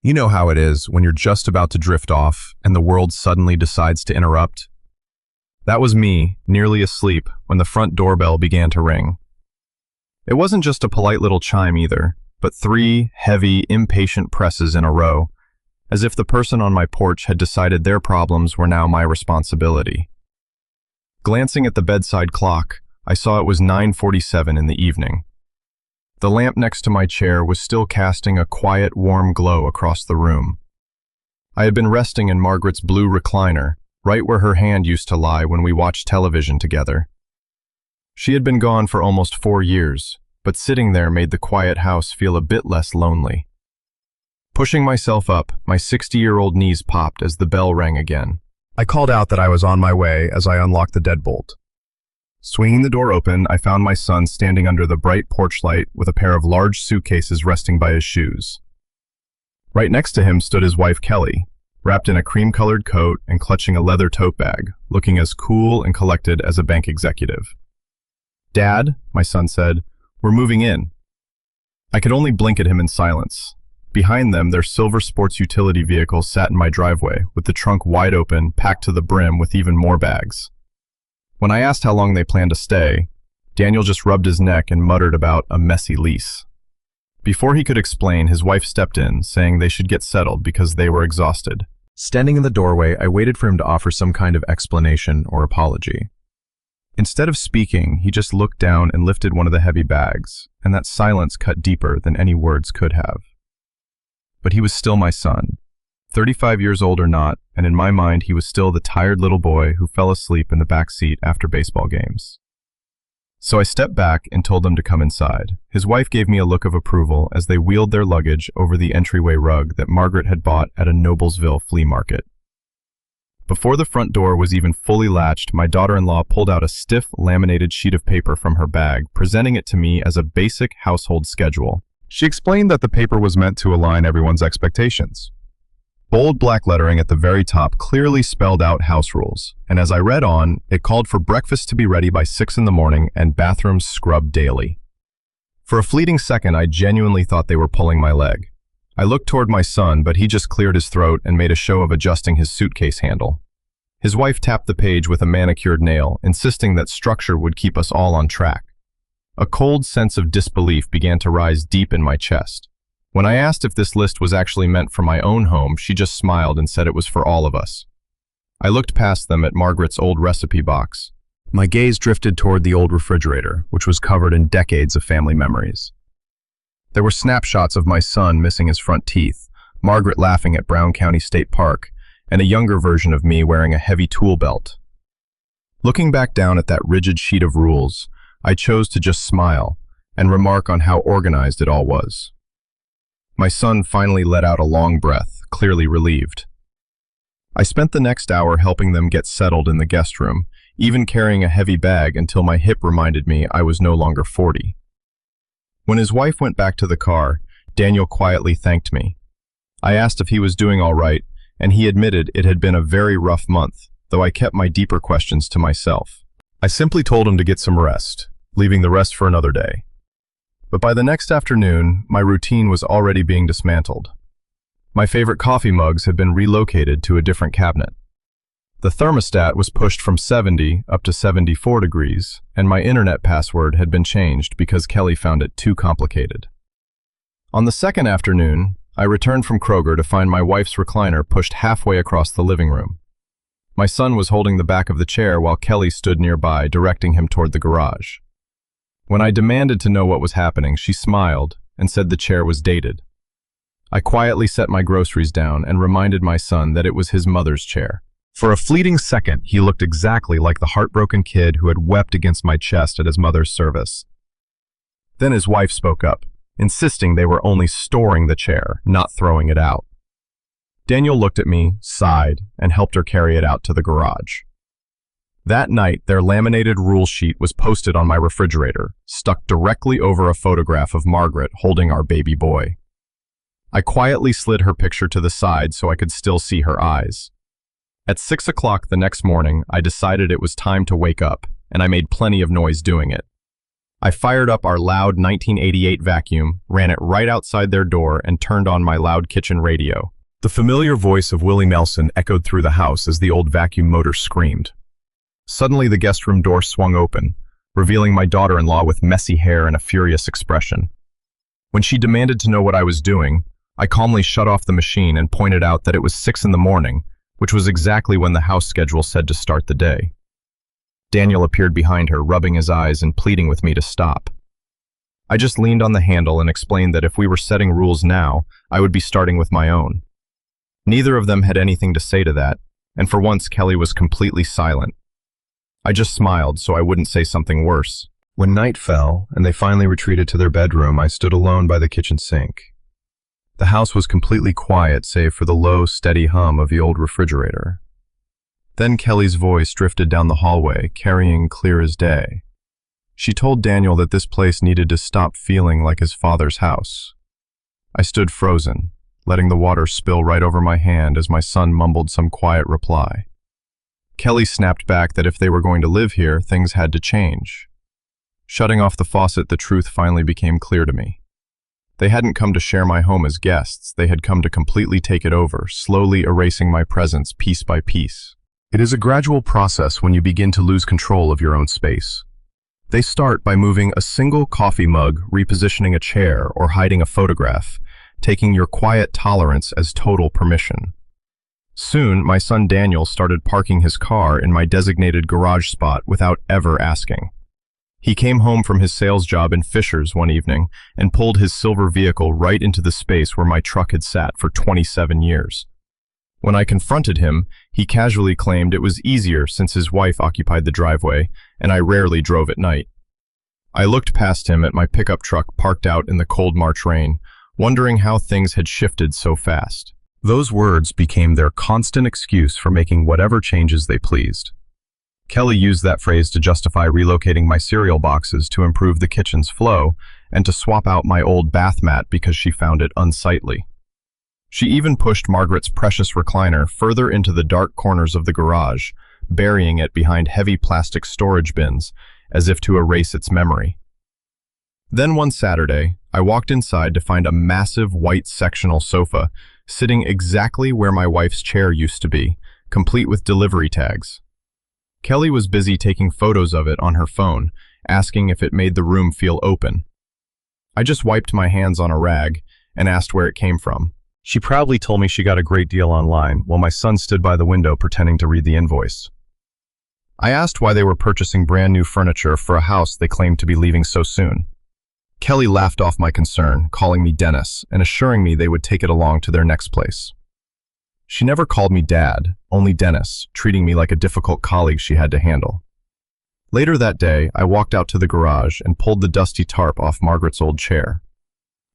You know how it is when you're just about to drift off and the world suddenly decides to interrupt? That was me, nearly asleep, when the front doorbell began to ring. It wasn't just a polite little chime either, but three heavy, impatient presses in a row, as if the person on my porch had decided their problems were now my responsibility. Glancing at the bedside clock, I saw it was 9:47 in the evening. The lamp next to my chair was still casting a quiet, warm glow across the room. I had been resting in Margaret's blue recliner, right where her hand used to lie when we watched television together. She had been gone for almost 4 years, but sitting there made the quiet house feel a bit less lonely. Pushing myself up, my 60-year-old knees popped as the bell rang again. I called out that I was on my way as I unlocked the deadbolt. Swinging the door open, I found my son standing under the bright porch light with a pair of large suitcases resting by his shoes. Right next to him stood his wife Kelly, wrapped in a cream-colored coat and clutching a leather tote bag, looking as cool and collected as a bank executive. "Dad," my son said, "we're moving in." I could only blink at him in silence. Behind them, their silver sports utility vehicle sat in my driveway, with the trunk wide open, packed to the brim with even more bags. When I asked how long they planned to stay, Daniel just rubbed his neck and muttered about a messy lease. Before he could explain, his wife stepped in, saying they should get settled because they were exhausted. Standing in the doorway, I waited for him to offer some kind of explanation or apology. Instead of speaking, he just looked down and lifted one of the heavy bags, and that silence cut deeper than any words could have. But he was still my son, 35 years old or not, and in my mind he was still the tired little boy who fell asleep in the back seat after baseball games. So I stepped back and told them to come inside. His wife gave me a look of approval as they wheeled their luggage over the entryway rug that Margaret had bought at a Noblesville flea market. Before the front door was even fully latched, my daughter-in-law pulled out a stiff, laminated sheet of paper from her bag, presenting it to me as a basic household schedule. She explained that the paper was meant to align everyone's expectations. Bold black lettering at the very top clearly spelled out house rules, and as I read on, it called for breakfast to be ready by 6 in the morning and bathrooms scrubbed daily. For a fleeting second, I genuinely thought they were pulling my leg. I looked toward my son, but he just cleared his throat and made a show of adjusting his suitcase handle. His wife tapped the page with a manicured nail, insisting that structure would keep us all on track. A cold sense of disbelief began to rise deep in my chest. When I asked if this list was actually meant for my own home, she just smiled and said it was for all of us. I looked past them at Margaret's old recipe box. My gaze drifted toward the old refrigerator, which was covered in decades of family memories. There were snapshots of my son missing his front teeth, Margaret laughing at Brown County State Park, and a younger version of me wearing a heavy tool belt. Looking back down at that rigid sheet of rules, I chose to just smile and remark on how organized it all was. My son finally let out a long breath, clearly relieved. I spent the next hour helping them get settled in the guest room, even carrying a heavy bag until my hip reminded me I was no longer 40. When his wife went back to the car, Daniel quietly thanked me. I asked if he was doing all right, and he admitted it had been a very rough month, though I kept my deeper questions to myself. I simply told him to get some rest, leaving the rest for another day. But by the next afternoon, my routine was already being dismantled. My favorite coffee mugs had been relocated to a different cabinet. The thermostat was pushed from 70 up to 74 degrees, and my internet password had been changed because Kelly found it too complicated. On the second afternoon, I returned from Kroger to find my wife's recliner pushed halfway across the living room. My son was holding the back of the chair while Kelly stood nearby, directing him toward the garage. When I demanded to know what was happening, she smiled and said the chair was dated. I quietly set my groceries down and reminded my son that it was his mother's chair. For a fleeting second, he looked exactly like the heartbroken kid who had wept against my chest at his mother's service. Then his wife spoke up, insisting they were only storing the chair, not throwing it out. Daniel looked at me, sighed, and helped her carry it out to the garage. That night, their laminated rule sheet was posted on my refrigerator, stuck directly over a photograph of Margaret holding our baby boy. I quietly slid her picture to the side so I could still see her eyes. At 6 o'clock the next morning, I decided it was time to wake up, and I made plenty of noise doing it. I fired up our loud 1988 vacuum, ran it right outside their door, and turned on my loud kitchen radio. The familiar voice of Willie Nelson echoed through the house as the old vacuum motor screamed. Suddenly, the guest room door swung open, revealing my daughter-in-law with messy hair and a furious expression. When she demanded to know what I was doing, I calmly shut off the machine and pointed out that it was 6 in the morning, which was exactly when the house schedule said to start the day. Daniel appeared behind her, rubbing his eyes and pleading with me to stop. I just leaned on the handle and explained that if we were setting rules now, I would be starting with my own. Neither of them had anything to say to that, and for once Kelly was completely silent. I just smiled so I wouldn't say something worse. When night fell and they finally retreated to their bedroom, I stood alone by the kitchen sink. The house was completely quiet save for the low, steady hum of the old refrigerator. Then Kelly's voice drifted down the hallway, carrying clear as day. She told Daniel that this place needed to stop feeling like his father's house. I stood frozen, letting the water spill right over my hand as my son mumbled some quiet reply. Kelly snapped back that if they were going to live here, things had to change. Shutting off the faucet, the truth finally became clear to me. They hadn't come to share my home as guests, they had come to completely take it over, slowly erasing my presence piece by piece. It is a gradual process when you begin to lose control of your own space. They start by moving a single coffee mug, repositioning a chair, or hiding a photograph, taking your quiet tolerance as total permission. Soon, my son Daniel started parking his car in my designated garage spot without ever asking. He came home from his sales job in Fishers one evening and pulled his silver vehicle right into the space where my truck had sat for 27 years. When I confronted him, he casually claimed it was easier since his wife occupied the driveway, and I rarely drove at night. I looked past him at my pickup truck parked out in the cold March rain, wondering how things had shifted so fast. Those words became their constant excuse for making whatever changes they pleased. Kelly used that phrase to justify relocating my cereal boxes to improve the kitchen's flow and to swap out my old bath mat because she found it unsightly. She even pushed Margaret's precious recliner further into the dark corners of the garage, burying it behind heavy plastic storage bins, as if to erase its memory. Then one Saturday, I walked inside to find a massive white sectional sofa sitting exactly where my wife's chair used to be, complete with delivery tags. Kelly was busy taking photos of it on her phone, asking if it made the room feel open. I just wiped my hands on a rag and asked where it came from. She proudly told me she got a great deal online, while my son stood by the window pretending to read the invoice. I asked why they were purchasing brand new furniture for a house they claimed to be leaving so soon. Kelly laughed off my concern, calling me Dennis and assuring me they would take it along to their next place. She never called me Dad, only Dennis, treating me like a difficult colleague she had to handle. Later that day, I walked out to the garage and pulled the dusty tarp off Margaret's old chair.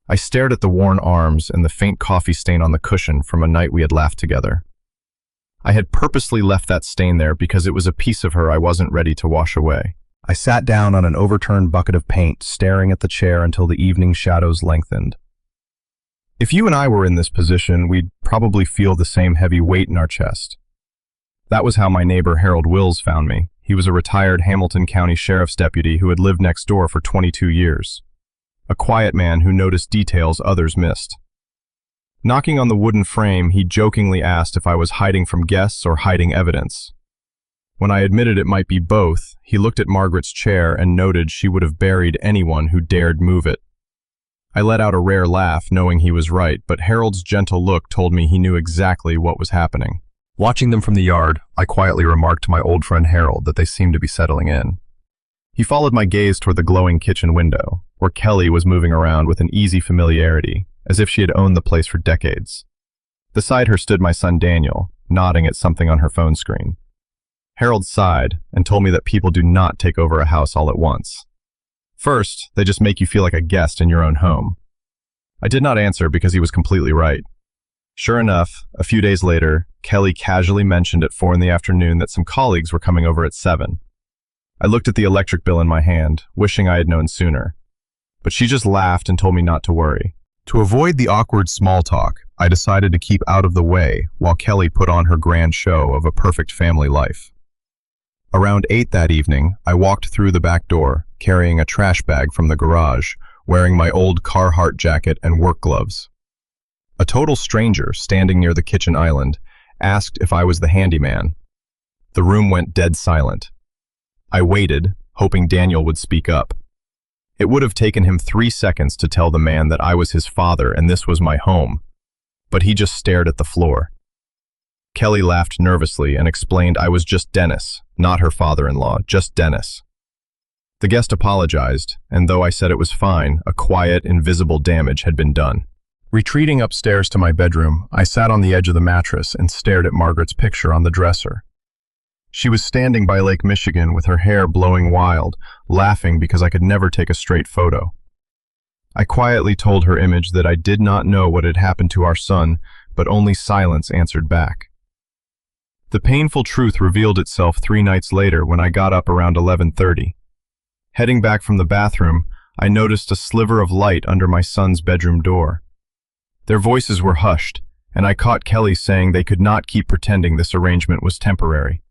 I stared at the worn arms and the faint coffee stain on the cushion from a night we had laughed together. I had purposely left that stain there because it was a piece of her I wasn't ready to wash away. I sat down on an overturned bucket of paint, staring at the chair until the evening shadows lengthened. If you and I were in this position, we'd probably feel the same heavy weight in our chest. That was how my neighbor Harold Wills found me. He was a retired Hamilton County Sheriff's deputy who had lived next door for 22 years. A quiet man who noticed details others missed. Knocking on the wooden frame, he jokingly asked if I was hiding from guests or hiding evidence. When I admitted it might be both, he looked at Margaret's chair and noted she would have buried anyone who dared move it. I let out a rare laugh, knowing he was right, but Harold's gentle look told me he knew exactly what was happening. Watching them from the yard, I quietly remarked to my old friend Harold that they seemed to be settling in. He followed my gaze toward the glowing kitchen window, where Kelly was moving around with an easy familiarity, as if she had owned the place for decades. Beside her stood my son Daniel, nodding at something on her phone screen. Harold sighed and told me that people do not take over a house all at once. First, they just make you feel like a guest in your own home. I did not answer because he was completely right. Sure enough, a few days later, Kelly casually mentioned at 4 in the afternoon that some colleagues were coming over at 7. I looked at the electric bill in my hand, wishing I had known sooner. But she just laughed and told me not to worry. To avoid the awkward small talk, I decided to keep out of the way while Kelly put on her grand show of a perfect family life. Around 8 that evening, I walked through the back door, carrying a trash bag from the garage, wearing my old Carhartt jacket and work gloves. A total stranger, standing near the kitchen island, asked if I was the handyman. The room went dead silent. I waited, hoping Daniel would speak up. It would have taken him 3 seconds to tell the man that I was his father and this was my home, but he just stared at the floor. Kelly laughed nervously and explained I was just Dennis, not her father-in-law, just Dennis. The guest apologized, and though I said it was fine, a quiet, invisible damage had been done. Retreating upstairs to my bedroom, I sat on the edge of the mattress and stared at Margaret's picture on the dresser. She was standing by Lake Michigan with her hair blowing wild, laughing because I could never take a straight photo. I quietly told her image that I did not know what had happened to our son, but only silence answered back. The painful truth revealed itself 3 nights later when I got up around 11:30. Heading back from the bathroom, I noticed a sliver of light under my son's bedroom door. Their voices were hushed, and I caught Kelly saying they could not keep pretending this arrangement was temporary.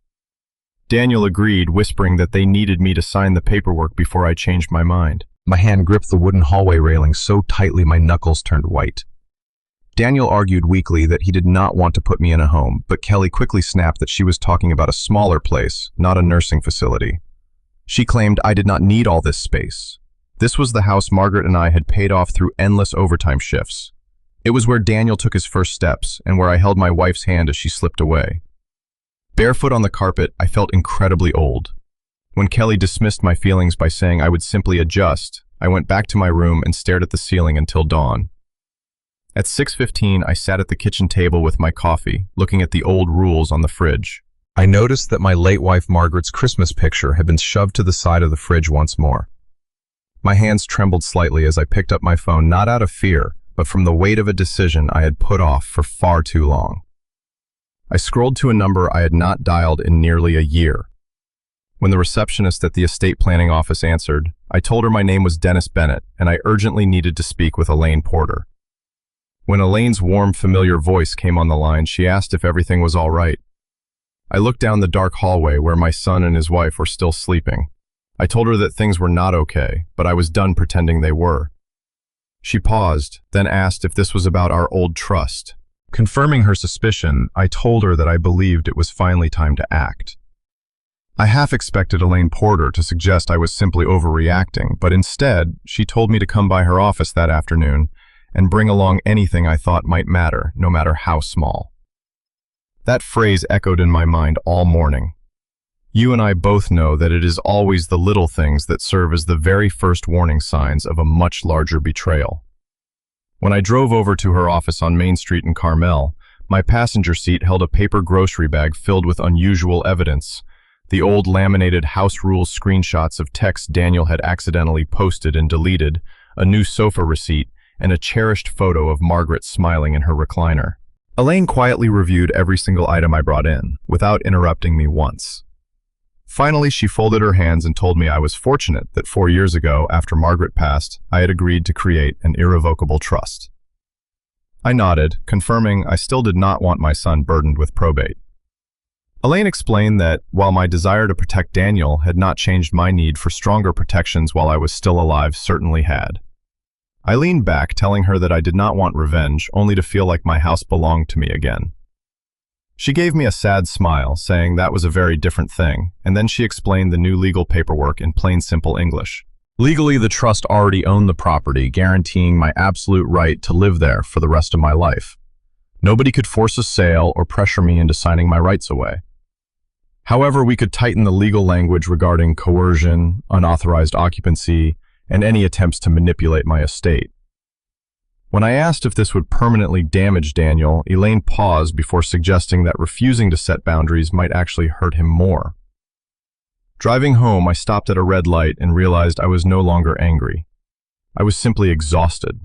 Daniel agreed, whispering that they needed me to sign the paperwork before I changed my mind. My hand gripped the wooden hallway railing so tightly my knuckles turned white. Daniel argued weakly that he did not want to put me in a home, but Kelly quickly snapped that she was talking about a smaller place, not a nursing facility. She claimed I did not need all this space. This was the house Margaret and I had paid off through endless overtime shifts. It was where Daniel took his first steps and where I held my wife's hand as she slipped away. Barefoot on the carpet, I felt incredibly old. When Kelly dismissed my feelings by saying I would simply adjust, I went back to my room and stared at the ceiling until dawn. At 6:15, I sat at the kitchen table with my coffee, looking at the old rules on the fridge. I noticed that my late wife Margaret's Christmas picture had been shoved to the side of the fridge once more. My hands trembled slightly as I picked up my phone, not out of fear, but from the weight of a decision I had put off for far too long. I scrolled to a number I had not dialed in nearly a year. When the receptionist at the estate planning office answered, I told her my name was Dennis Bennett and I urgently needed to speak with Elaine Porter. When Elaine's warm, familiar voice came on the line, she asked if everything was all right. I looked down the dark hallway where my son and his wife were still sleeping. I told her that things were not okay, but I was done pretending they were. She paused, then asked if this was about our old trust. Confirming her suspicion, I told her that I believed it was finally time to act. I half expected Elaine Porter to suggest I was simply overreacting, but instead, she told me to come by her office that afternoon and bring along anything I thought might matter, no matter how small. That phrase echoed in my mind all morning. You and I both know that it is always the little things that serve as the very first warning signs of a much larger betrayal. When I drove over to her office on Main Street in Carmel, my passenger seat held a paper grocery bag filled with unusual evidence, the old laminated house rules screenshots of texts Daniel had accidentally posted and deleted, a new sofa receipt, and a cherished photo of Margaret smiling in her recliner. Elaine quietly reviewed every single item I brought in, without interrupting me once. Finally, she folded her hands and told me I was fortunate that 4 years ago, after Margaret passed, I had agreed to create an irrevocable trust. I nodded, confirming I still did not want my son burdened with probate. Elaine explained that, while my desire to protect Daniel had not changed, my need for stronger protections while I was still alive certainly had. I leaned back, telling her that I did not want revenge, only to feel like my house belonged to me again. She gave me a sad smile, saying that was a very different thing, and then she explained the new legal paperwork in plain simple English. Legally, the trust already owned the property, guaranteeing my absolute right to live there for the rest of my life. Nobody could force a sale or pressure me into signing my rights away. However, we could tighten the legal language regarding coercion, unauthorized occupancy, and any attempts to manipulate my estate. When I asked if this would permanently damage Daniel, Elaine paused before suggesting that refusing to set boundaries might actually hurt him more. Driving home, I stopped at a red light and realized I was no longer angry. I was simply exhausted.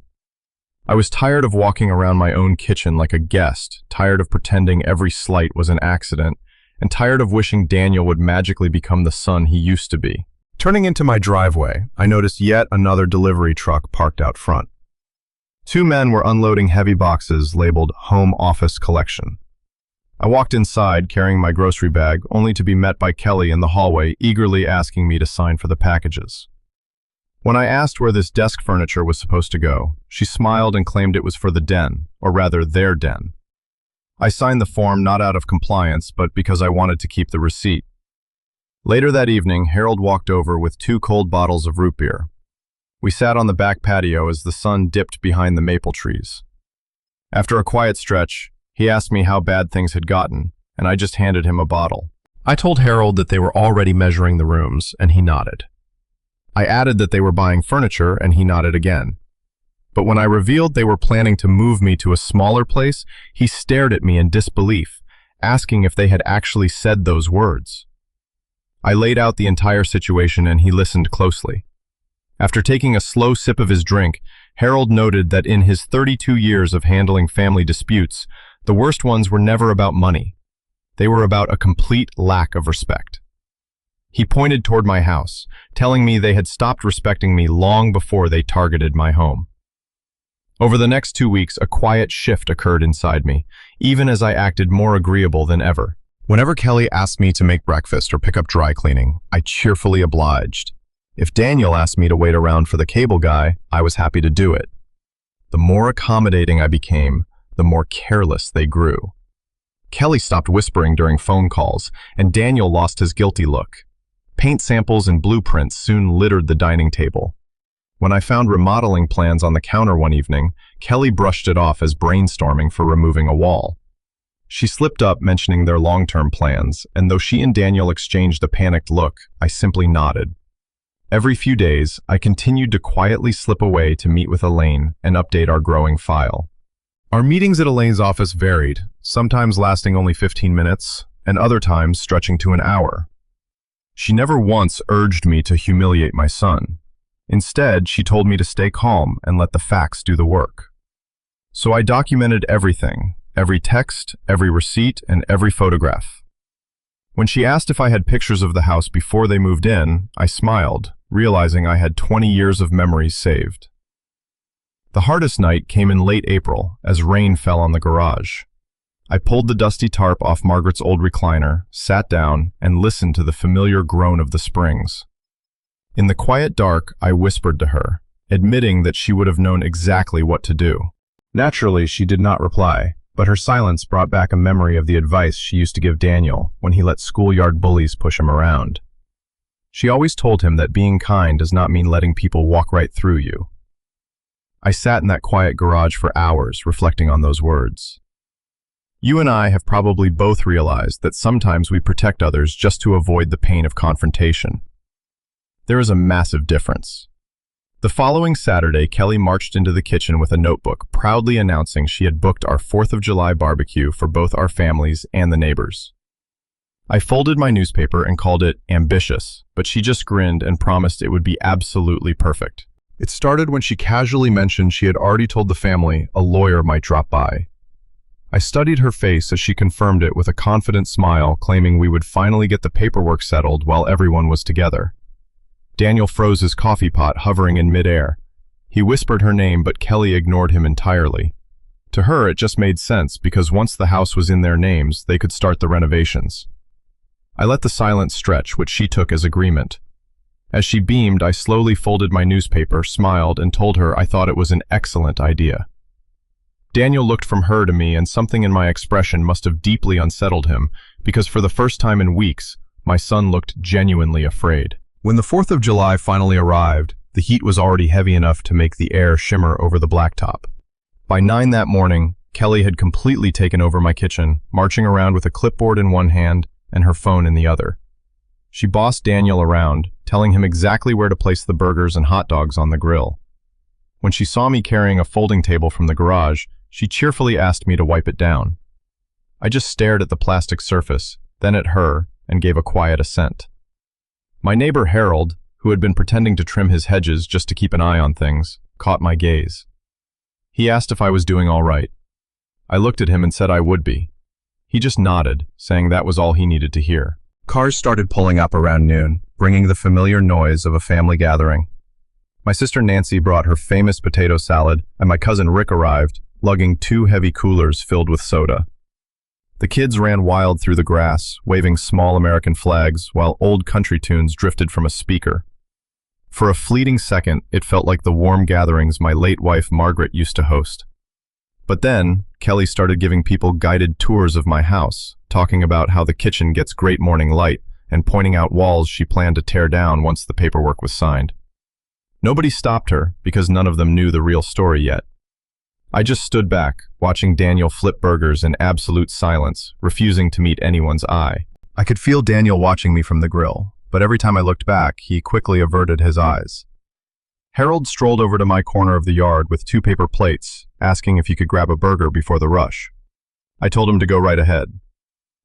I was tired of walking around my own kitchen like a guest, tired of pretending every slight was an accident, and tired of wishing Daniel would magically become the son he used to be. Turning into my driveway, I noticed yet another delivery truck parked out front. 2 men were unloading heavy boxes labeled Home Office Collection. I walked inside carrying my grocery bag, only to be met by Kelly in the hallway, eagerly asking me to sign for the packages. When I asked where this desk furniture was supposed to go, she smiled and claimed it was for the den, or rather their den. I signed the form not out of compliance, but because I wanted to keep the receipt. Later that evening, Harold walked over with 2 cold bottles of root beer. We sat on the back patio as the sun dipped behind the maple trees. After a quiet stretch, he asked me how bad things had gotten, and I just handed him a bottle. I told Harold that they were already measuring the rooms, and he nodded. I added that they were buying furniture, and he nodded again. But when I revealed they were planning to move me to a smaller place, he stared at me in disbelief, asking if they had actually said those words. I laid out the entire situation, and he listened closely. After taking a slow sip of his drink, Harold noted that in his 32 years of handling family disputes, the worst ones were never about money. They were about a complete lack of respect. He pointed toward my house, telling me they had stopped respecting me long before they targeted my home. Over the next 2 weeks, a quiet shift occurred inside me, even as I acted more agreeable than ever. Whenever Kelly asked me to make breakfast or pick up dry cleaning, I cheerfully obliged. If Daniel asked me to wait around for the cable guy, I was happy to do it. The more accommodating I became, the more careless they grew. Kelly stopped whispering during phone calls, and Daniel lost his guilty look. Paint samples and blueprints soon littered the dining table. When I found remodeling plans on the counter one evening, Kelly brushed it off as brainstorming for removing a wall. She slipped up mentioning their long-term plans, and though she and Daniel exchanged a panicked look, I simply nodded. Every few days, I continued to quietly slip away to meet with Elaine and update our growing file. Our meetings at Elaine's office varied, sometimes lasting only 15 minutes, and other times stretching to an hour. She never once urged me to humiliate my son. Instead, she told me to stay calm and let the facts do the work. So I documented everything, every text, every receipt, and every photograph. When she asked if I had pictures of the house before they moved in, I smiled, realizing I had 20 years of memories saved. The hardest night came in late April, as rain fell on the garage. I pulled the dusty tarp off Margaret's old recliner, sat down, and listened to the familiar groan of the springs. In the quiet dark, I whispered to her, admitting that she would have known exactly what to do. Naturally, she did not reply, but her silence brought back a memory of the advice she used to give Daniel when he let schoolyard bullies push him around. She always told him that being kind does not mean letting people walk right through you. I sat in that quiet garage for hours, reflecting on those words. You and I have probably both realized that sometimes we protect others just to avoid the pain of confrontation. There is a massive difference. The following Saturday, Kelly marched into the kitchen with a notebook, proudly announcing she had booked our 4th of July barbecue for both our families and the neighbors. I folded my newspaper and called it ambitious, but she just grinned and promised it would be absolutely perfect. It started when she casually mentioned she had already told the family a lawyer might drop by. I studied her face as she confirmed it with a confident smile, claiming we would finally get the paperwork settled while everyone was together. Daniel froze his coffee pot, hovering in midair. He whispered her name, but Kelly ignored him entirely. To her, it just made sense, because once the house was in their names, they could start the renovations. I let the silence stretch, which she took as agreement. As she beamed, I slowly folded my newspaper, smiled, and told her I thought it was an excellent idea. Daniel looked from her to me, and something in my expression must have deeply unsettled him, because for the first time in weeks, my son looked genuinely afraid. When the 4th of July finally arrived, the heat was already heavy enough to make the air shimmer over the blacktop. By 9 that morning, Kelly had completely taken over my kitchen, marching around with a clipboard in one hand and her phone in the other. She bossed Daniel around, telling him exactly where to place the burgers and hot dogs on the grill. When she saw me carrying a folding table from the garage, she cheerfully asked me to wipe it down. I just stared at the plastic surface, then at her, and gave a quiet assent. My neighbor Harold, who had been pretending to trim his hedges just to keep an eye on things, caught my gaze. He asked if I was doing all right. I looked at him and said I would be. He just nodded, saying that was all he needed to hear. Cars started pulling up around noon, bringing the familiar noise of a family gathering. My sister Nancy brought her famous potato salad, and my cousin Rick arrived, lugging 2 heavy coolers filled with soda. The kids ran wild through the grass, waving small American flags, while old country tunes drifted from a speaker. For a fleeting second, it felt like the warm gatherings my late wife Margaret used to host. But then, Kelly started giving people guided tours of my house, talking about how the kitchen gets great morning light and pointing out walls she planned to tear down once the paperwork was signed. Nobody stopped her because none of them knew the real story yet. I just stood back, watching Daniel flip burgers in absolute silence, refusing to meet anyone's eye. I could feel Daniel watching me from the grill, but every time I looked back, he quickly averted his eyes. Harold strolled over to my corner of the yard with 2 paper plates, asking if he could grab a burger before the rush. I told him to go right ahead.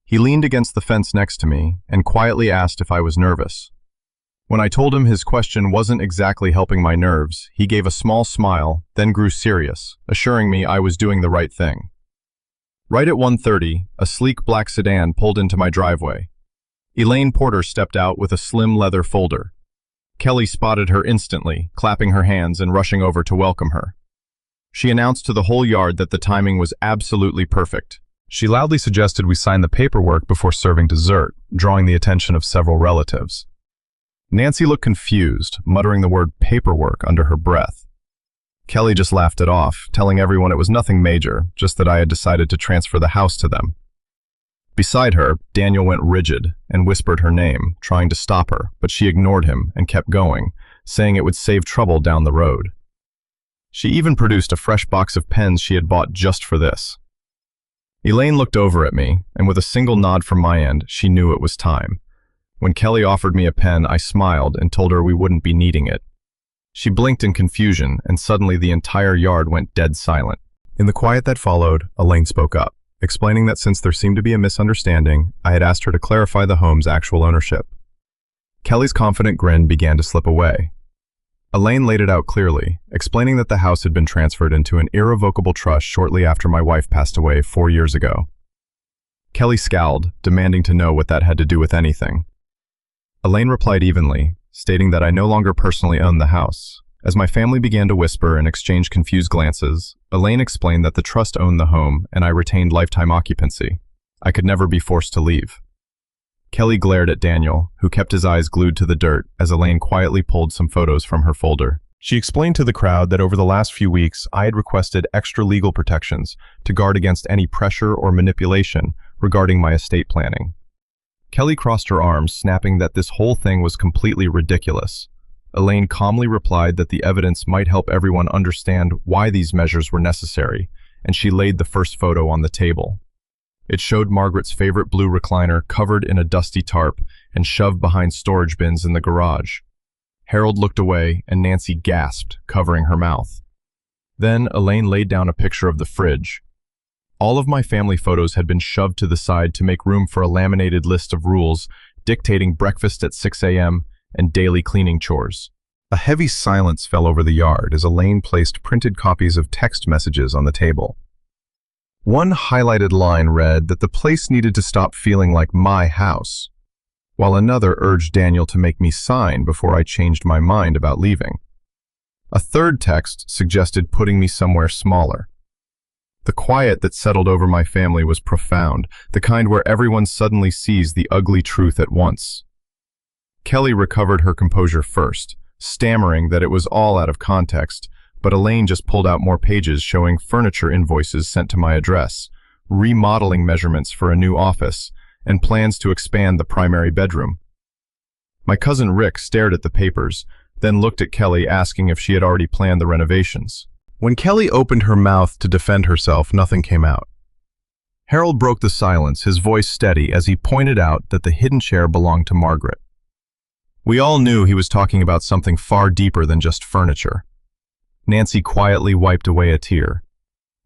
He leaned against the fence next to me and quietly asked if I was nervous. When I told him his question wasn't exactly helping my nerves, he gave a small smile, then grew serious, assuring me I was doing the right thing. Right at 1:30, a sleek black sedan pulled into my driveway. Elaine Porter stepped out with a slim leather folder. Kelly spotted her instantly, clapping her hands and rushing over to welcome her. She announced to the whole yard that the timing was absolutely perfect. She loudly suggested we sign the paperwork before serving dessert, drawing the attention of several relatives. Nancy looked confused, muttering the word paperwork under her breath. Kelly just laughed it off, telling everyone it was nothing major, just that I had decided to transfer the house to them. Beside her, Daniel went rigid and whispered her name, trying to stop her, but she ignored him and kept going, saying it would save trouble down the road. She even produced a fresh box of pens she had bought just for this. Elaine looked over at me, and with a single nod from my end, she knew it was time. When Kelly offered me a pen, I smiled and told her we wouldn't be needing it. She blinked in confusion, and suddenly the entire yard went dead silent. In the quiet that followed, Elaine spoke up, explaining that since there seemed to be a misunderstanding, I had asked her to clarify the home's actual ownership. Kelly's confident grin began to slip away. Elaine laid it out clearly, explaining that the house had been transferred into an irrevocable trust shortly after my wife passed away 4 years ago. Kelly scowled, demanding to know what that had to do with anything. Elaine replied evenly, stating that I no longer personally owned the house. As my family began to whisper and exchange confused glances, Elaine explained that the trust owned the home and I retained lifetime occupancy. I could never be forced to leave. Kelly glared at Daniel, who kept his eyes glued to the dirt as Elaine quietly pulled some photos from her folder. She explained to the crowd that over the last few weeks, I had requested extra legal protections to guard against any pressure or manipulation regarding my estate planning. Kelly crossed her arms, snapping that this whole thing was completely ridiculous. Elaine calmly replied that the evidence might help everyone understand why these measures were necessary, and she laid the first photo on the table. It showed Margaret's favorite blue recliner covered in a dusty tarp and shoved behind storage bins in the garage. Harold looked away and Nancy gasped, covering her mouth. Then Elaine laid down a picture of the fridge. All of my family photos had been shoved to the side to make room for a laminated list of rules dictating breakfast at 6 a.m. and daily cleaning chores. A heavy silence fell over the yard as Elaine placed printed copies of text messages on the table. One highlighted line read that the place needed to stop feeling like my house, while another urged Daniel to make me sign before I changed my mind about leaving. A third text suggested putting me somewhere smaller. The quiet that settled over my family was profound, the kind where everyone suddenly sees the ugly truth at once. Kelly recovered her composure first, stammering that it was all out of context, but Elaine just pulled out more pages showing furniture invoices sent to my address, remodeling measurements for a new office, and plans to expand the primary bedroom. My cousin Rick stared at the papers, then looked at Kelly asking if she had already planned the renovations. When Kelly opened her mouth to defend herself, nothing came out. Harold broke the silence, his voice steady as he pointed out that the hidden chair belonged to Margaret. We all knew he was talking about something far deeper than just furniture. Nancy quietly wiped away a tear.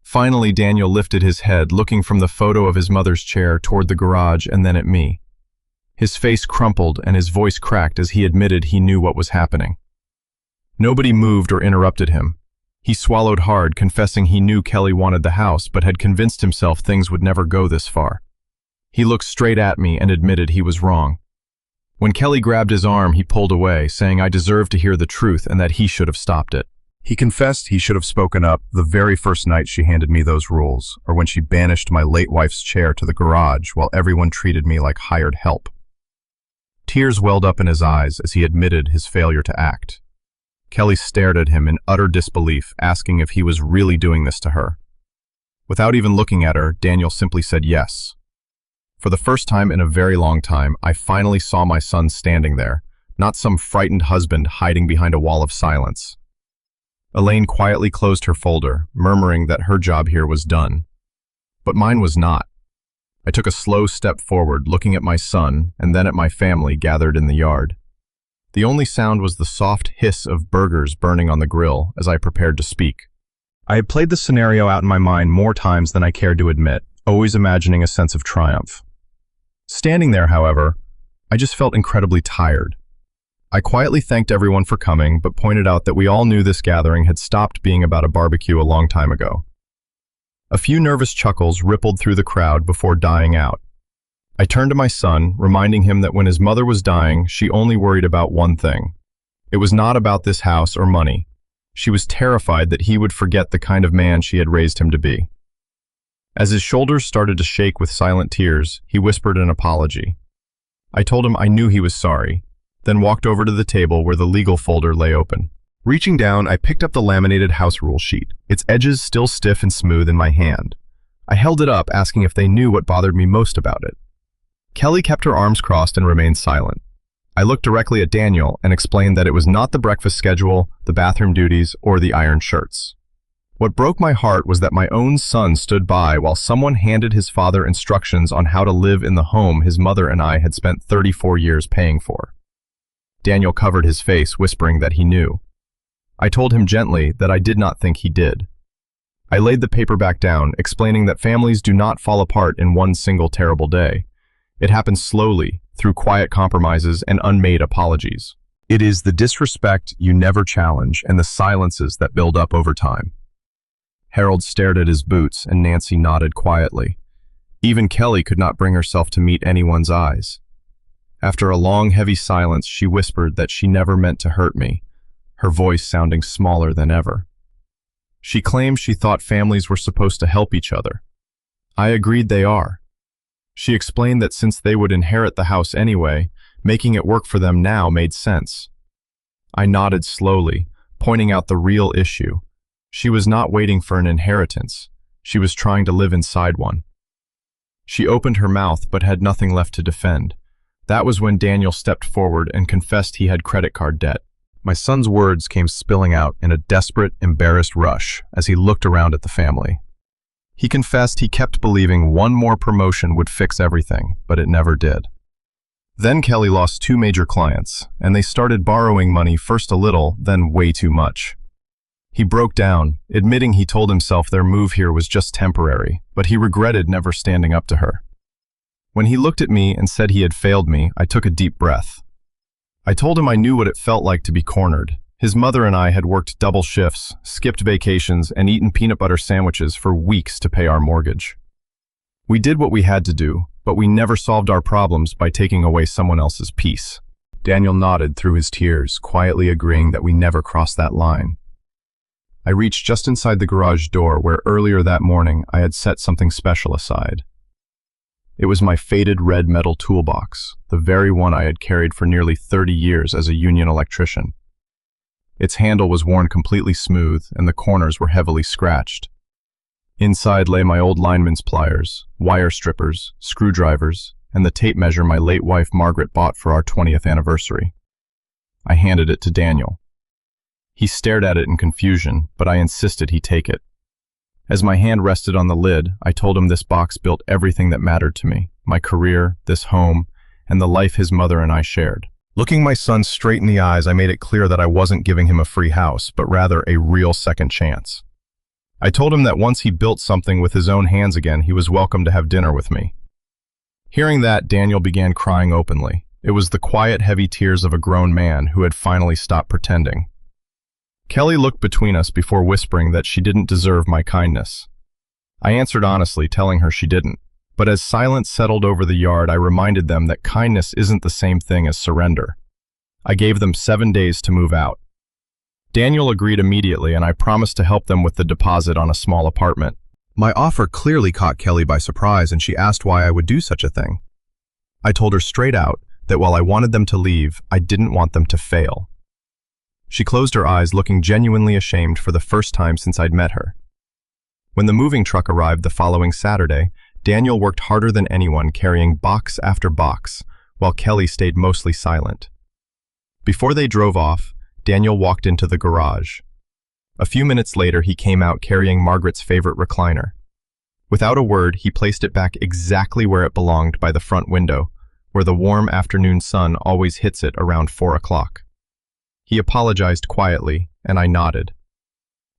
Finally, Daniel lifted his head, looking from the photo of his mother's chair toward the garage and then at me. His face crumpled and his voice cracked as he admitted he knew what was happening. Nobody moved or interrupted him. He swallowed hard, confessing he knew Kelly wanted the house, but had convinced himself things would never go this far. He looked straight at me and admitted he was wrong. When Kelly grabbed his arm, he pulled away, saying I deserved to hear the truth and that he should have stopped it. He confessed he should have spoken up the very first night she handed me those rules, or when she banished my late wife's chair to the garage while everyone treated me like hired help. Tears welled up in his eyes as he admitted his failure to act. Kelly stared at him in utter disbelief, asking if he was really doing this to her. Without even looking at her, Daniel simply said yes. For the first time in a very long time, I finally saw my son standing there, not some frightened husband hiding behind a wall of silence. Elaine quietly closed her folder, murmuring that her job here was done. But mine was not. I took a slow step forward, looking at my son and then at my family gathered in the yard. The only sound was the soft hiss of burgers burning on the grill as I prepared to speak. I had played the scenario out in my mind more times than I cared to admit, always imagining a sense of triumph. Standing there, however, I just felt incredibly tired. I quietly thanked everyone for coming, but pointed out that we all knew this gathering had stopped being about a barbecue a long time ago. A few nervous chuckles rippled through the crowd before dying out. I turned to my son, reminding him that when his mother was dying, she only worried about one thing. It was not about this house or money. She was terrified that he would forget the kind of man she had raised him to be. As his shoulders started to shake with silent tears, he whispered an apology. I told him I knew he was sorry, then walked over to the table where the legal folder lay open. Reaching down, I picked up the laminated house rule sheet, its edges still stiff and smooth in my hand. I held it up, asking if they knew what bothered me most about it. Kelly kept her arms crossed and remained silent. I looked directly at Daniel and explained that it was not the breakfast schedule, the bathroom duties, or the iron shirts. What broke my heart was that my own son stood by while someone handed his father instructions on how to live in the home his mother and I had spent 34 years paying for. Daniel covered his face, whispering that he knew. I told him gently that I did not think he did. I laid the paper back down, explaining that families do not fall apart in one single terrible day. It happens slowly, through quiet compromises and unmade apologies. It is the disrespect you never challenge and the silences that build up over time. Harold stared at his boots and Nancy nodded quietly. Even Kelly could not bring herself to meet anyone's eyes. After a long, heavy silence, she whispered that she never meant to hurt me, her voice sounding smaller than ever. She claimed she thought families were supposed to help each other. I agreed they are. She explained that since they would inherit the house anyway, making it work for them now made sense. I nodded slowly, pointing out the real issue. She was not waiting for an inheritance. She was trying to live inside one. She opened her mouth but had nothing left to defend. That was when Daniel stepped forward and confessed he had credit card debt. My son's words came spilling out in a desperate, embarrassed rush as he looked around at the family. He confessed he kept believing one more promotion would fix everything, but it never did. Then Kelly lost 2 major clients, and they started borrowing money, first a little, then way too much. He broke down, admitting he told himself their move here was just temporary, but he regretted never standing up to her. When he looked at me and said he had failed me, I took a deep breath. I told him I knew what it felt like to be cornered. His mother and I had worked double shifts, skipped vacations, and eaten peanut butter sandwiches for weeks to pay our mortgage. We did what we had to do, but we never solved our problems by taking away someone else's peace. Daniel nodded through his tears, quietly agreeing that we never crossed that line. I reached just inside the garage door where earlier that morning I had set something special aside. It was my faded red metal toolbox, the very one I had carried for nearly 30 years as a union electrician. Its handle was worn completely smooth and the corners were heavily scratched. Inside lay my old lineman's pliers, wire strippers, screwdrivers, and the tape measure my late wife Margaret bought for our 20th anniversary. I handed it to Daniel. He stared at it in confusion, but I insisted he take it. As my hand rested on the lid, I told him this box built everything that mattered to me, my career, this home, and the life his mother and I shared. Looking my son straight in the eyes, I made it clear that I wasn't giving him a free house, but rather a real second chance. I told him that once he built something with his own hands again, he was welcome to have dinner with me. Hearing that, Daniel began crying openly. It was the quiet, heavy tears of a grown man who had finally stopped pretending. Kelly looked between us before whispering that she didn't deserve my kindness. I answered honestly, telling her she didn't. But as silence settled over the yard, I reminded them that kindness isn't the same thing as surrender. I gave them 7 days to move out. Daniel agreed immediately, and I promised to help them with the deposit on a small apartment. My offer clearly caught Kelly by surprise, and she asked why I would do such a thing. I told her straight out that while I wanted them to leave, I didn't want them to fail. She closed her eyes, looking genuinely ashamed for the first time since I'd met her. When the moving truck arrived the following Saturday, Daniel worked harder than anyone, carrying box after box, while Kelly stayed mostly silent. Before they drove off, Daniel walked into the garage. A few minutes later, he came out carrying Margaret's favorite recliner. Without a word, he placed it back exactly where it belonged by the front window, where the warm afternoon sun always hits it around 4 o'clock. He apologized quietly, and I nodded.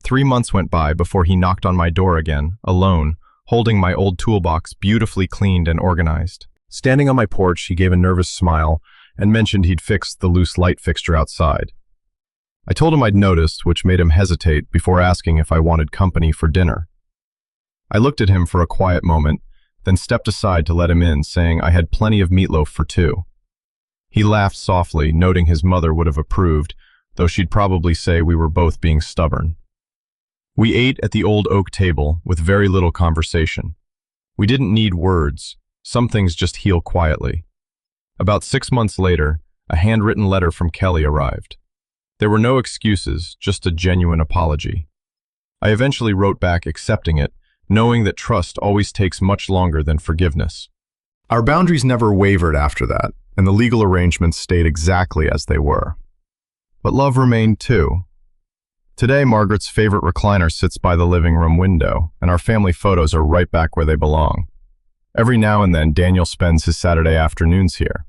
3 months went by before he knocked on my door again, alone, holding my old toolbox beautifully cleaned and organized. Standing on my porch, he gave a nervous smile and mentioned he'd fixed the loose light fixture outside. I told him I'd noticed, which made him hesitate before asking if I wanted company for dinner. I looked at him for a quiet moment, then stepped aside to let him in, saying I had plenty of meatloaf for 2. He laughed softly, noting his mother would have approved, though she'd probably say we were both being stubborn. We ate at the old oak table with very little conversation. We didn't need words. Some things just heal quietly. About 6 months later, a handwritten letter from Kelly arrived. There were no excuses, just a genuine apology. I eventually wrote back accepting it, knowing that trust always takes much longer than forgiveness. Our boundaries never wavered after that, and the legal arrangements stayed exactly as they were. But love remained too. Today, Margaret's favorite recliner sits by the living room window, and our family photos are right back where they belong. Every now and then, Daniel spends his Saturday afternoons here.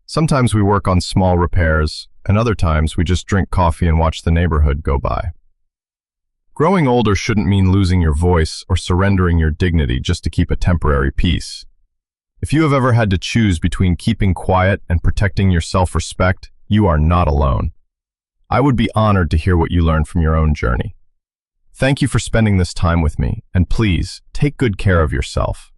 Sometimes we work on small repairs, and other times we just drink coffee and watch the neighborhood go by. Growing older shouldn't mean losing your voice or surrendering your dignity just to keep a temporary peace. If you have ever had to choose between keeping quiet and protecting your self-respect, you are not alone. I would be honored to hear what you learned from your own journey. Thank you for spending this time with me, and please, take good care of yourself.